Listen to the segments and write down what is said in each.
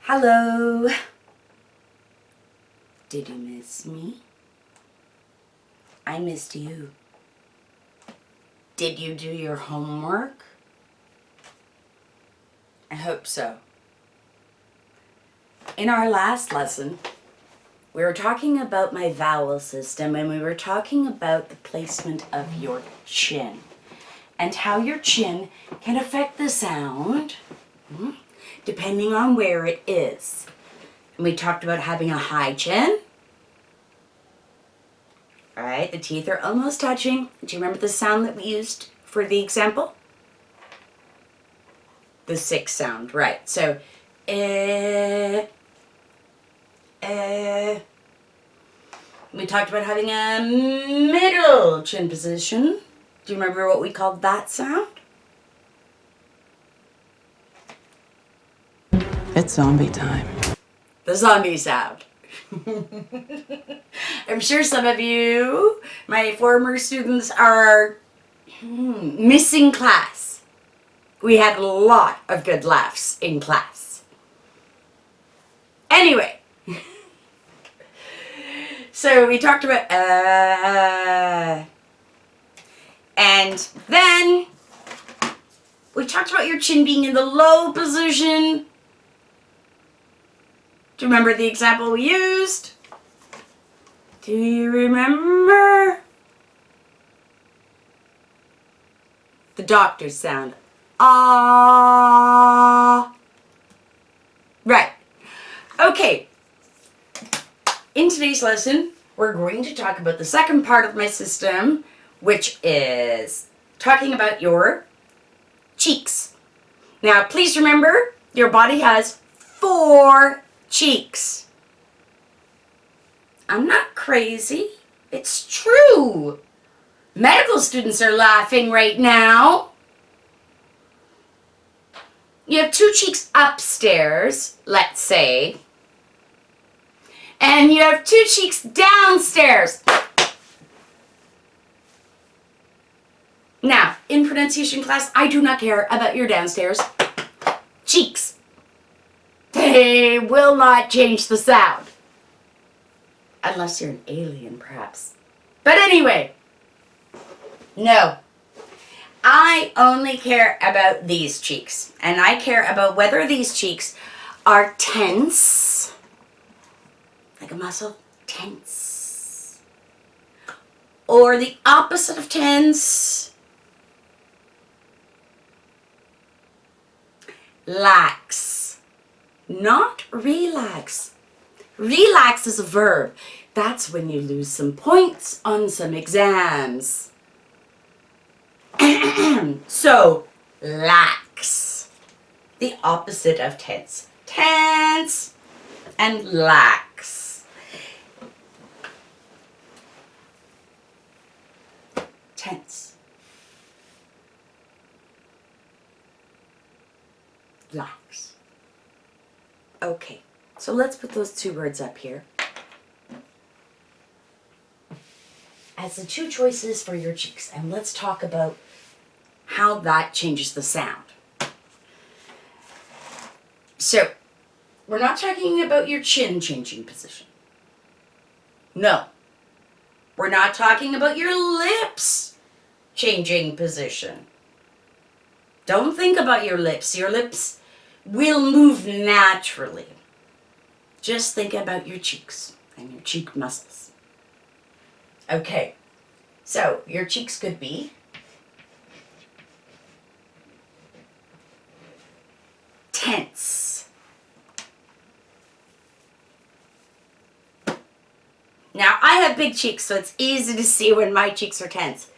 Hello. Did you miss me? I missed you. Did you do your homework? I hope so. In our last lesson, we were talking about my vowel system, and we were talking about the placement of your chin and how your chin can affect the sound depending on where it is. And we talked about having a high chin. All right, the teeth are almost touching. Do you remember the sound that we used for the example? The 6 sound, right. So, we talked about having a middle chin position. Do you remember what we called that sound? It's zombie time. The zombie sound. I'm sure some of you, my former students, are missing class. We had a lot of good laughs in class. Anyway, so we talked about and then we talked about your chin being in the low position. Do you remember the example we used? Do you remember? The doctor's sound. Ah. Right. Okay. In today's lesson, we're going to talk about the second part of my system, which is talking about your cheeks. Now, please remember, your body has 4 cheeks. I'm not crazy. It's true. Medical students are laughing right now. You have 2 cheeks upstairs, let's say, and you have 2 cheeks downstairs. Now, in pronunciation class, I do not care about your downstairs cheeks. They will not change the sound. Unless you're an alien, perhaps. But anyway, no. I only care about these cheeks. And I care about whether these cheeks are tense, like a muscle, tense, or the opposite of tense, lax. Not relax. Relax is a verb. That's when you lose some points on some exams. So, lax. The opposite of tense. Tense and lax. Tense. Lax. Okay, so let's put those 2 words up here as the 2 choices for your cheeks, and let's talk about how that changes the sound. So, we're not talking about your chin changing position. No. We're not talking about your lips changing position. Don't think about your lips. Your lips will move naturally. Just think about your cheeks and your cheek muscles. Okay, so your cheeks could be tense. Now, I have big cheeks, so it's easy to see when my cheeks are tense.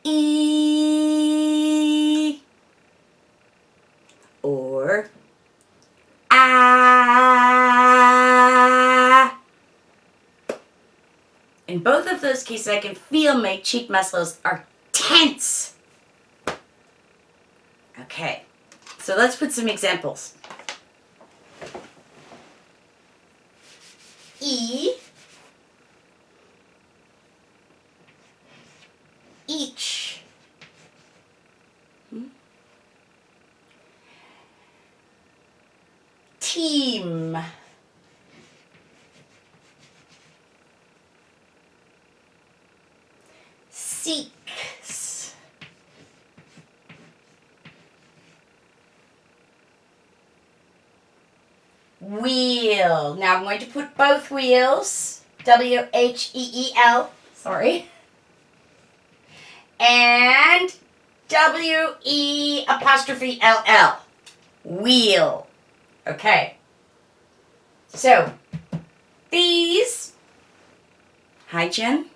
E or ah. In both of those cases, I can feel my cheek muscles are tense. Okay, so let's put some examples. E, each, Seeks. Wheel. Now I'm going to put both wheels, W-H-E-E-L, sorry, and W-E-apostrophe-L-L, wheel. Okay. So, these, hi Jen,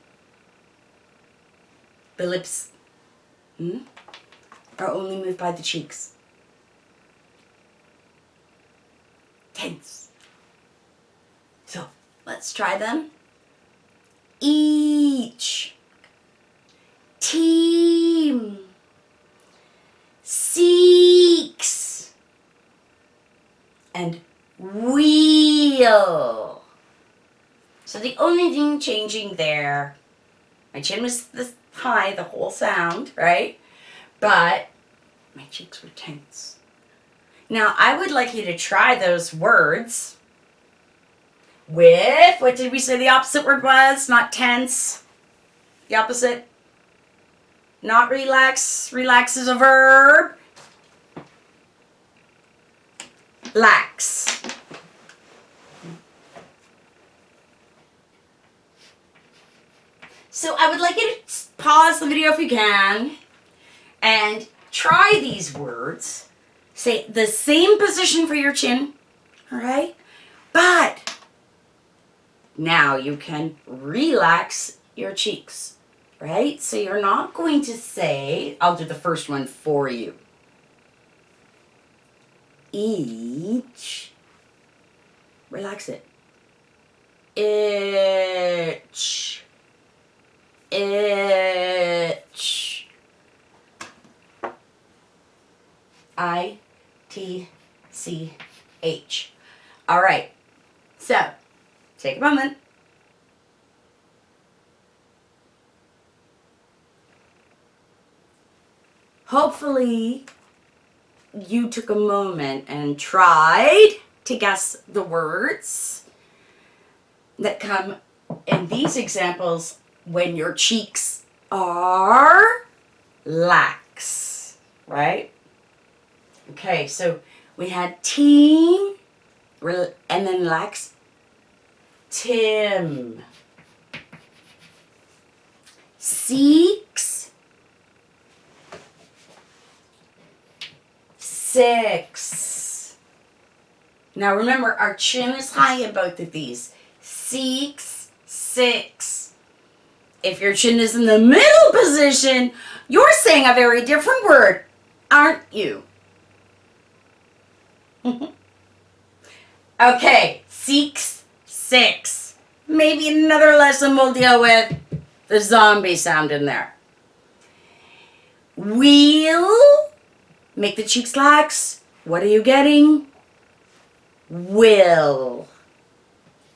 the lips are only moved by the cheeks. Tense. So, let's try them. Each. Team. Seeks. And wheel. So the only thing changing there, my chin was this high the whole sound, right? But my cheeks were tense. Now, I would like you to try those words with, what did we say the opposite word was? Not tense. The opposite. Not relax. Relax is a verb. Lax. So I would like you to pause the video if you can and try these words. Say the same position for your chin, all right? But now you can relax your cheeks, right? So you're not going to say, I'll do the first one for you. Each. Relax it. Itch. Itch. I-T-C-H. All right. So, take a moment. Hopefully, you took a moment and tried to guess the words that come in these examples when your cheeks are lax, right? Okay, so we had team and then lax. Tim. Seeks. Six. Now remember, our chin is high in both of these. Seeks, six. If your chin is in the middle position, you're saying a very different word, aren't you? Okay, seeks, six. Maybe another lesson we'll deal with the zombie sound in there. Wheel. Make the cheeks lax. What are you getting? Will.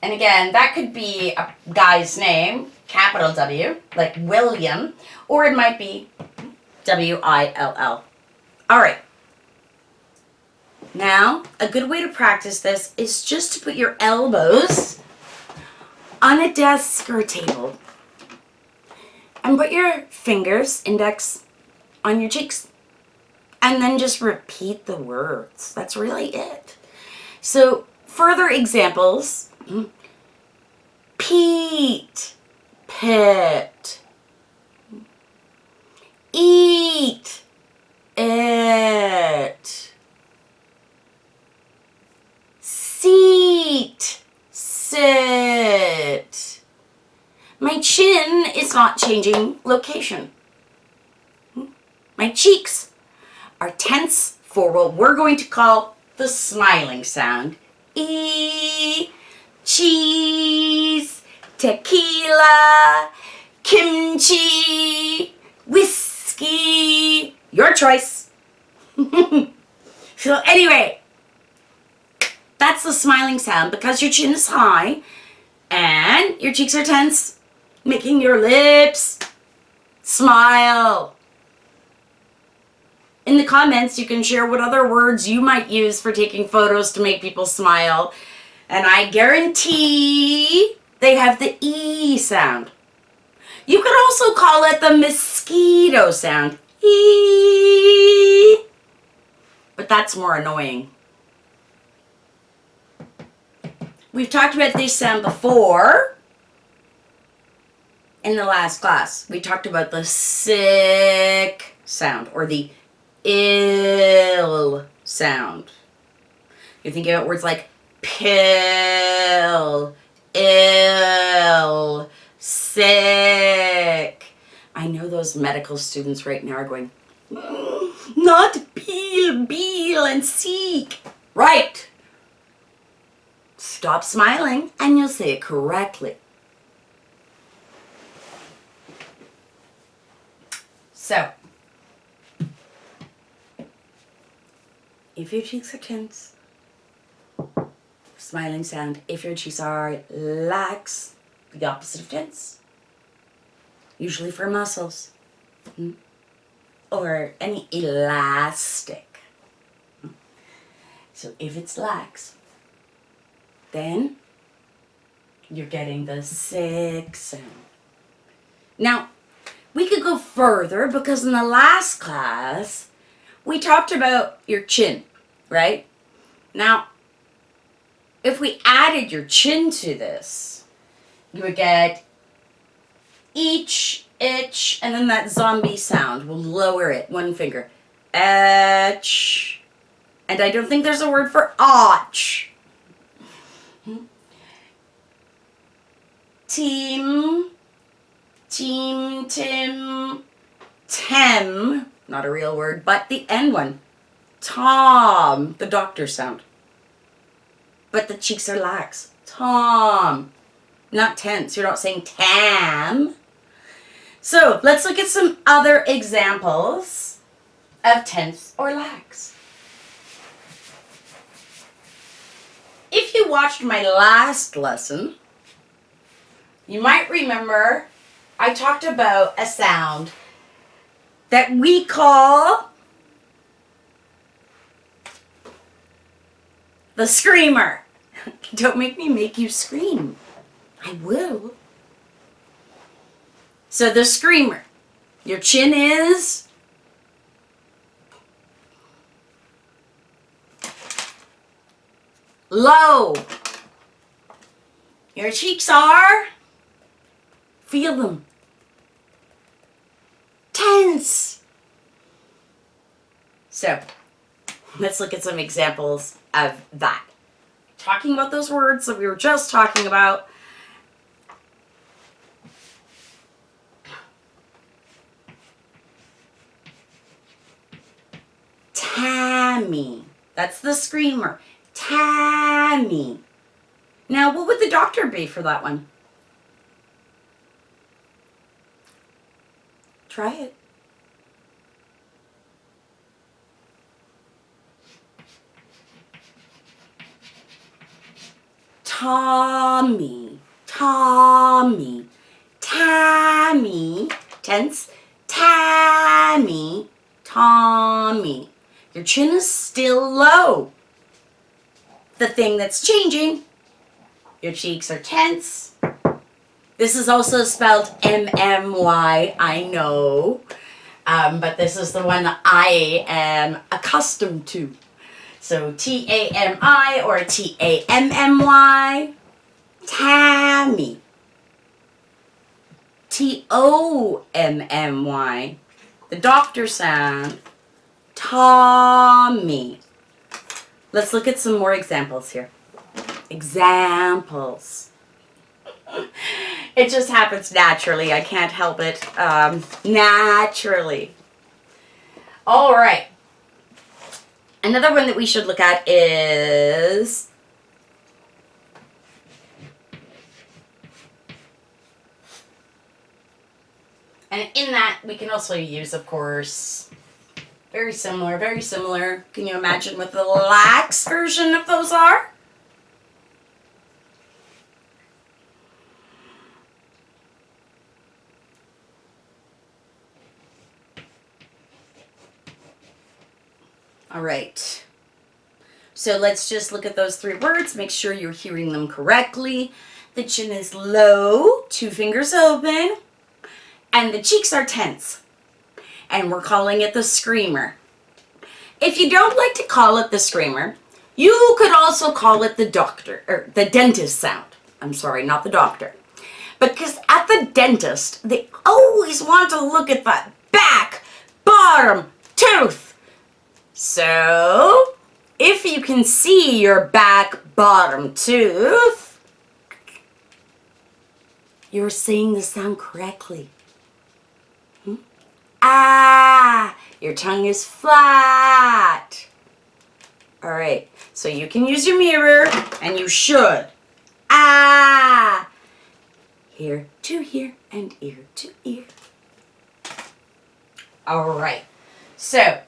And again, that could be a guy's name, capital W, like William, or it might be W-I-L-L. All right. Now, a good way to practice this is just to put your elbows on a desk or a table and put your fingers, index, on your cheeks. And then just repeat the words. That's really it. So, further examples. Pete. Pit. Eat. It. Seat. Sit. My chin is not changing location. My cheeks are tense for what we're going to call the smiling sound. E, cheese, tequila, kimchi, whiskey. Your choice. So anyway, that's the smiling sound because your chin is high and your cheeks are tense, making your lips smile. In the comments, you can share what other words you might use for taking photos to make people smile. And I guarantee they have the E sound. You could also call it the mosquito sound. Eee. But that's more annoying. We've talked about this sound before in the last class. We talked about the sick sound or the ill sound. You're thinking about words like pill, ill, sick. I know those medical students right now are going, not peel, beel, and seek. Right. Stop smiling and you'll say it correctly. So, if your cheeks are tense, smiling sound. If your cheeks are lax, the opposite of tense. Usually for muscles. Or any elastic. So if it's lax, then you're getting the sick sound. Now, we could go further because in the last class, we talked about your chin, right? Now, if we added your chin to this, you would get each, itch, and then that zombie sound. We'll lower it, one finger. Etch. And I don't think there's a word for och. Team, tim, tem, not a real word, but the end one. Tom, the doctor sound. But the cheeks are lax. Tom, not tense. You're not saying tam. So let's look at some other examples of tense or lax. If you watched my last lesson, you might remember I talked about a sound that we call the screamer. Don't make me make you scream. I will. So the screamer. Your chin is low. Your cheeks are, feel them, tense. So let's look at some examples of that. Talking about those words that we were just talking about. Tammy. That's the screamer. Tammy. Now, what would the doctor be for that one? Try it. Tommy, Tommy, Tammy, tense, Tammy, Tommy. Your chin is still low. The thing that's changing, your cheeks are tense. This is also spelled M-M-Y, I know, but this is the one that I am accustomed to. So T-A-M-I or T-A-M-M-Y, Tammy. T-O-M-M-Y, the doctor sound, Tommy. Let's look at some more examples here. Examples. It just happens naturally. I can't help it. Naturally. All right. Another one that we should look at is and in that we can also use, of course, very similar, very similar. Can you imagine what the lax version of those are? All right, so let's just look at those three words. Make sure you're hearing them correctly. The chin is low, two fingers open. and the cheeks are tense. And we're calling it the screamer. If you don't like to call it the screamer, you could also call it the the dentist sound. I'm sorry, not the doctor. Because at the dentist, they always want to look at that back, bottom tooth. So, if you can see your back, bottom tooth, you're saying the sound correctly. Ah, your tongue is flat. All right, so you can use your mirror, and you should. Ah, ear to ear and ear to ear. All right, so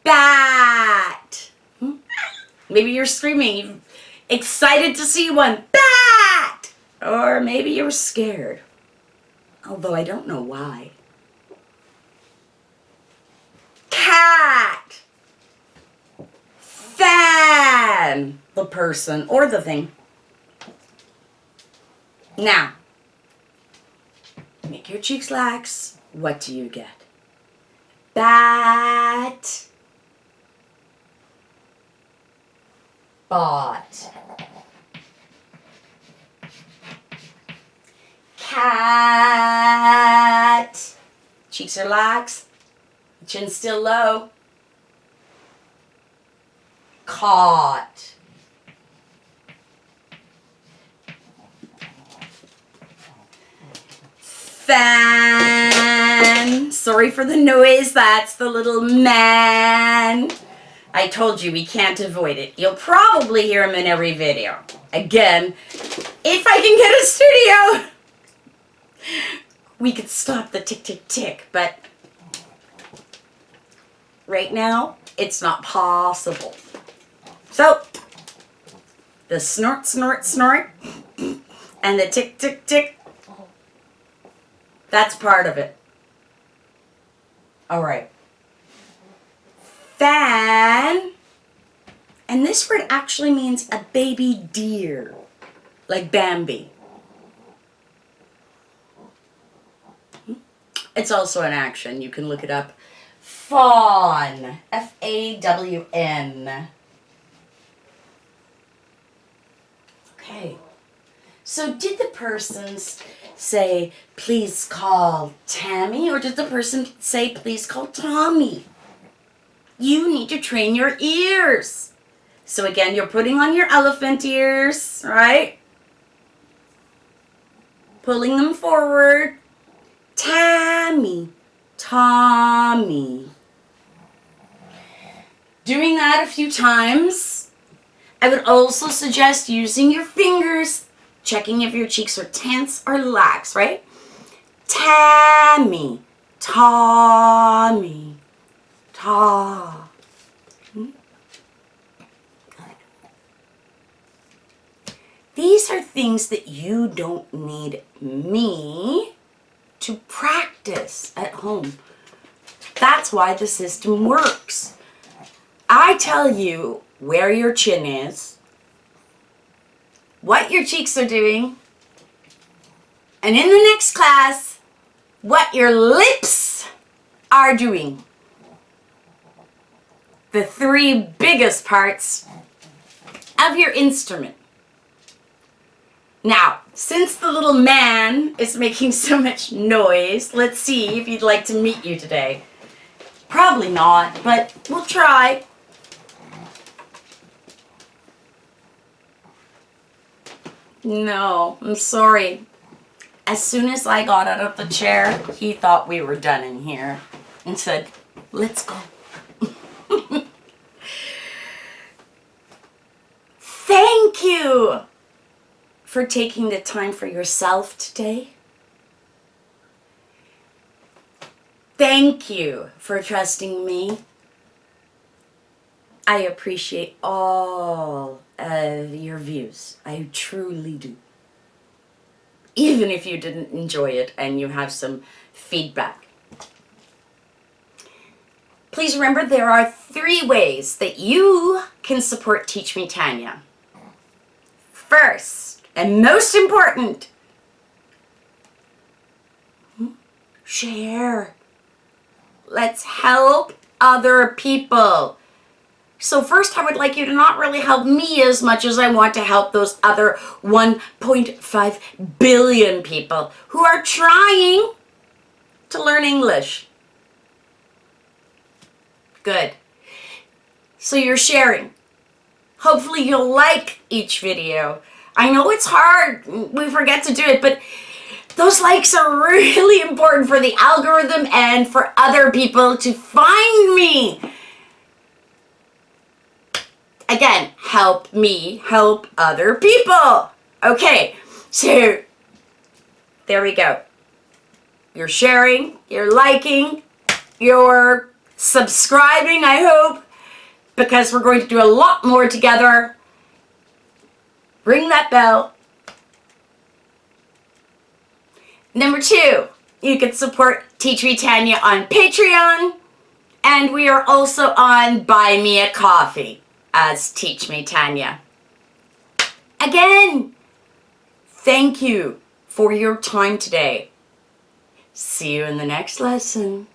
bat. Maybe you're screaming, excited to see one. Bat! Or maybe you're scared, although I don't know why. Cat. Fan. The person or the thing. Now, make your cheeks lax. What do you get? Bat. Bot. Cat. Cheeks are lax. Chin still low. Caught. Fan. Sorry for the noise. That's the little man. I told you we can't avoid it. You'll probably hear him in every video. Again, if I can get a studio, we could stop the tick, tick, tick. But right now, it's not possible. So, the snort, snort, snort, and the tick, tick, tick, that's part of it. All right. Fan. And this word actually means a baby deer, like Bambi. It's also an action. You can look it up. Fawn. Fawn. Okay. So did the person say, please call Tammy, or did the person say, please call Tommy? You need to train your ears. So again, you're putting on your elephant ears, right? Pulling them forward. Tammy, Tommy. Doing that a few times. I would also suggest using your fingers, checking if your cheeks are tense or lax, right? Tammy, Tommy, Ta. Good. These are things that you don't need me to practice at home. That's why the system works. I tell you where your chin is, what your cheeks are doing, and in the next class, what your lips are doing. The three biggest parts of your instrument. Now, since the little man is making so much noise, let's see if he'd like to meet you today. Probably not, but we'll try. No, I'm sorry. As soon as I got out of the chair, he thought we were done in here and said, let's go. Thank you for taking the time for yourself today. Thank you for trusting me. I appreciate all of your views. I truly do. Even if you didn't enjoy it and you have some feedback. Please remember there are 3 ways that you can support Teach Me Tanya. First, and most important, share. Let's help other people. So first, I would like you to not really help me as much as I want to help those other 1.5 billion people who are trying to learn English. Good. So you're sharing. Hopefully you'll like each video. I know it's hard. We forget to do it, but those likes are really important for the algorithm and for other people to find me. Again, help me help other people. Okay, so there we go. You're sharing, you're liking, you're subscribing, I hope, because we're going to do a lot more together. Ring that bell. Number 2, you can support Teach Me Tanya on Patreon, and we are also on Buy Me a Coffee as Teach Me Tanya. Again, thank you for your time today. See you in the next lesson.